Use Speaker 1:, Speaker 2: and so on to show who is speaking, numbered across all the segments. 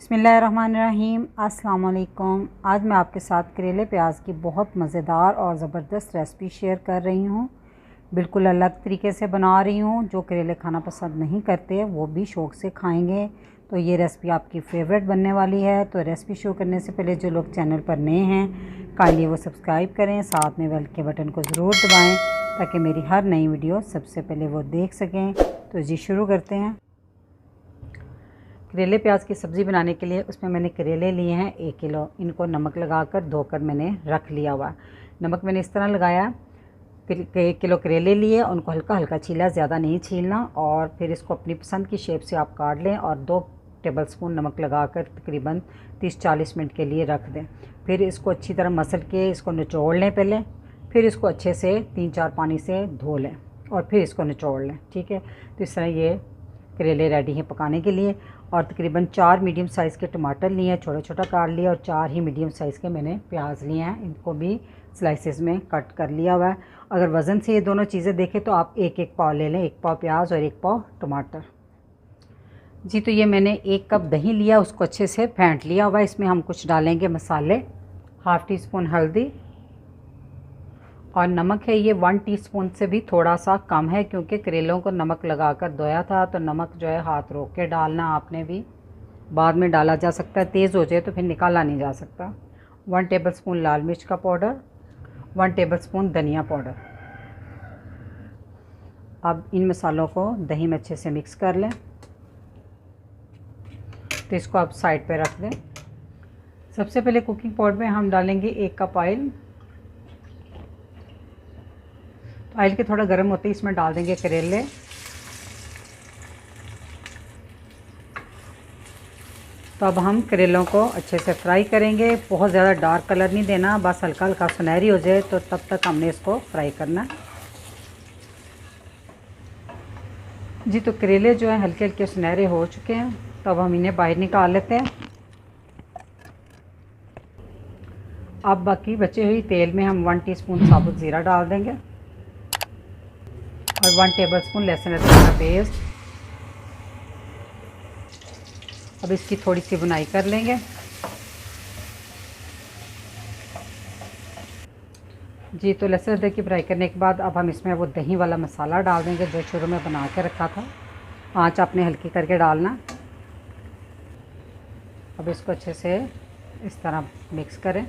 Speaker 1: बिस्मिल्लाहिर्रहमानिर्रहीम। अस्सलाम वालेकुम। आज मैं आपके साथ करेले प्याज की बहुत मज़ेदार और ज़बरदस्त रेसिपी शेयर कर रही हूँ। बिल्कुल अलग तरीके से बना रही हूँ। जो करेले खाना पसंद नहीं करते वो भी शौक़ से खाएंगे, तो ये रेसिपी आपकी फ़ेवरेट बनने वाली है। तो रेसिपी शुरू करने से पहले जो लोग चैनल पर नए हैं काइंडली वो सब्सक्राइब करें, साथ में बेल के बटन को ज़रूर दबाएँ ताकि मेरी हर नई वीडियो सबसे पहले वो देख सकें। तो जी शुरू करते हैं। करेले प्याज की सब्ज़ी बनाने के लिए उसमें मैंने करेले लिए हैं 1 किलो। इनको नमक लगाकर धोकर मैंने रख लिया हुआ। नमक मैंने इस तरह लगाया कि 1 किलो करेले लिए, उनको हल्का हल्का छीला, ज़्यादा नहीं छीलना। और फिर इसको अपनी पसंद की शेप से आप काट लें और 2 टेबलस्पून नमक लगाकर तकरीबन 30-40 मिनट के लिए रख दें। फिर इसको अच्छी तरह मसल के इसको निचोड़ लें पहले, फिर इसको अच्छे से 3-4 पानी से धो लें और फिर इसको निचोड़ लें। ठीक है, तो इस तरह ये करेले रेडी हैं पकाने के लिए। और तकरीबन 4 मीडियम साइज़ के टमाटर लिए हैं, छोटा छोटा काट लिया, और 4 ही मीडियम साइज़ के मैंने प्याज लिए हैं, इनको भी स्लाइसेस में कट कर लिया हुआ है। अगर वज़न से ये दोनों चीज़ें देखें तो आप 1-1 पाव ले लें, 1 पाव प्याज और 1 पाव टमाटर। जी, तो ये मैंने 1 कप दही लिया, उसको अच्छे से फेंट लिया हुआ है। इसमें हम कुछ डालेंगे मसाले, हाफ़ टी स्पून हल्दी और नमक है ये 1 टीस्पून से भी थोड़ा सा कम है, क्योंकि करेलों को नमक लगाकर धोया था। तो नमक जो है हाथ रोक के डालना, आपने भी बाद में डाला जा सकता है, तेज़ हो जाए तो फिर निकाला नहीं जा सकता। 1 टेबलस्पून लाल मिर्च का पाउडर, 1 टेबलस्पून धनिया पाउडर। अब इन मसालों को दही में अच्छे से मिक्स कर लें। तो इसको आप साइड पे रख दें। सबसे पहले कुकिंग पॉट में हम डालेंगे 1 कप ऑयल। ऑयल के थोड़ा गर्म होते ही इसमें डाल देंगे करेले। तो अब हम करेलों को अच्छे से फ्राई करेंगे। बहुत ज़्यादा डार्क कलर नहीं देना, बस हल्का हल्का सुनहरी हो जाए तो तब तक हमने इसको फ्राई करना। जी, तो करेले जो है हल्के हल्के सुनहरे हो चुके हैं, तो अब हम इन्हें बाहर निकाल लेते हैं। अब बाकी बचे हुई तेल में हम 1 टीस्पून साबुत ज़ीरा डाल देंगे और 1 टेबलस्पून लहसुन अदरक का पेस्ट। अब इसकी थोड़ी सी भुनाई कर लेंगे। जी, तो लहसुन अदरक की फ्राई करने के बाद अब हम इसमें वो दही वाला मसाला डाल देंगे जो शुरू में बना के रखा था। आंच आपने हल्की करके डालना। अब इसको अच्छे से इस तरह मिक्स करें।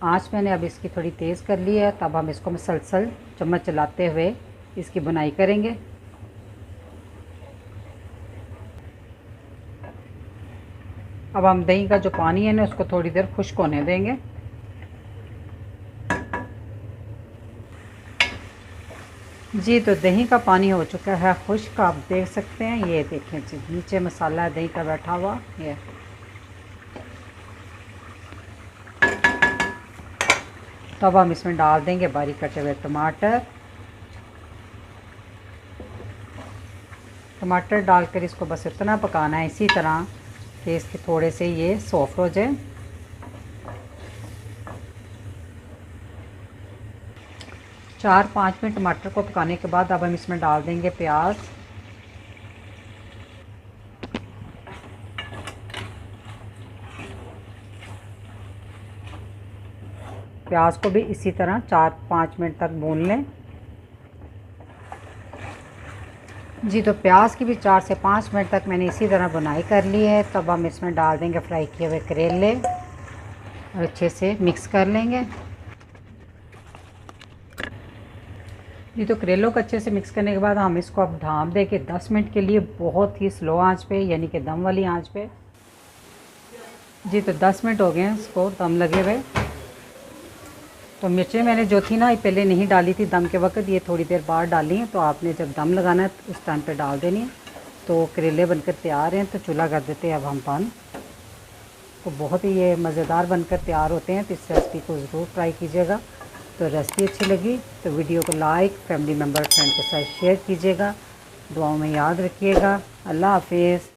Speaker 1: आंच मैंने अब इसकी थोड़ी तेज़ कर ली है। तब हम इसको मुसलसल चम्मच चलाते हुए इसकी बुनाई करेंगे। अब हम दही का जो पानी है ना उसको थोड़ी देर खुश्क होने देंगे। जी, तो दही का पानी हो चुका है खुश्क, आप देख सकते हैं। ये देखें जी, नीचे मसाला दही का बैठा हुआ ये। तो अब हम इसमें डाल देंगे बारीक कटे हुए टमाटर। टमाटर डालकर इसको बस इतना पकाना है इसी तरह कि इसके थोड़े से ये सॉफ्ट हो जाए। चार 5 मिनट टमाटर को पकाने के बाद अब हम इसमें डाल देंगे प्याज। प्याज को भी इसी तरह 4-5 मिनट तक भून लें। जी, तो प्याज की भी 4 से 5 मिनट तक मैंने इसी तरह बुनाई कर ली है। तब हम इसमें डाल देंगे फ्राई किए हुए करेले और अच्छे से मिक्स कर लेंगे। जी, तो करेलों को अच्छे से मिक्स करने के बाद हम इसको अब ढाँप दें कि 10 मिनट के लिए बहुत ही स्लो आंच पे, यानी कि दम वाली आंच पे। जी, तो 10 मिनट हो गए हैं इसको दम लगे हुए। तो मिर्चें मैंने जो थी ना पहले नहीं डाली थी दम के वक्त, ये थोड़ी देर बाद डाली हैं। तो आपने जब दम लगाना है उस टाइम पे डाल देनी है। तो करेले बनकर तैयार हैं, तो चूल्हा कर देते हैं अब हम बंद। तो बहुत ही ये मज़ेदार बनकर तैयार होते हैं। तो इस रेसिपी को ज़रूर ट्राई कीजिएगा। तो रेसिपी अच्छी लगी तो वीडियो को लाइक, फैमिली मेम्बर, फ्रेंड के साथ शेयर कीजिएगा। दुआओं में याद रखिएगा। अल्लाह हाफिज़।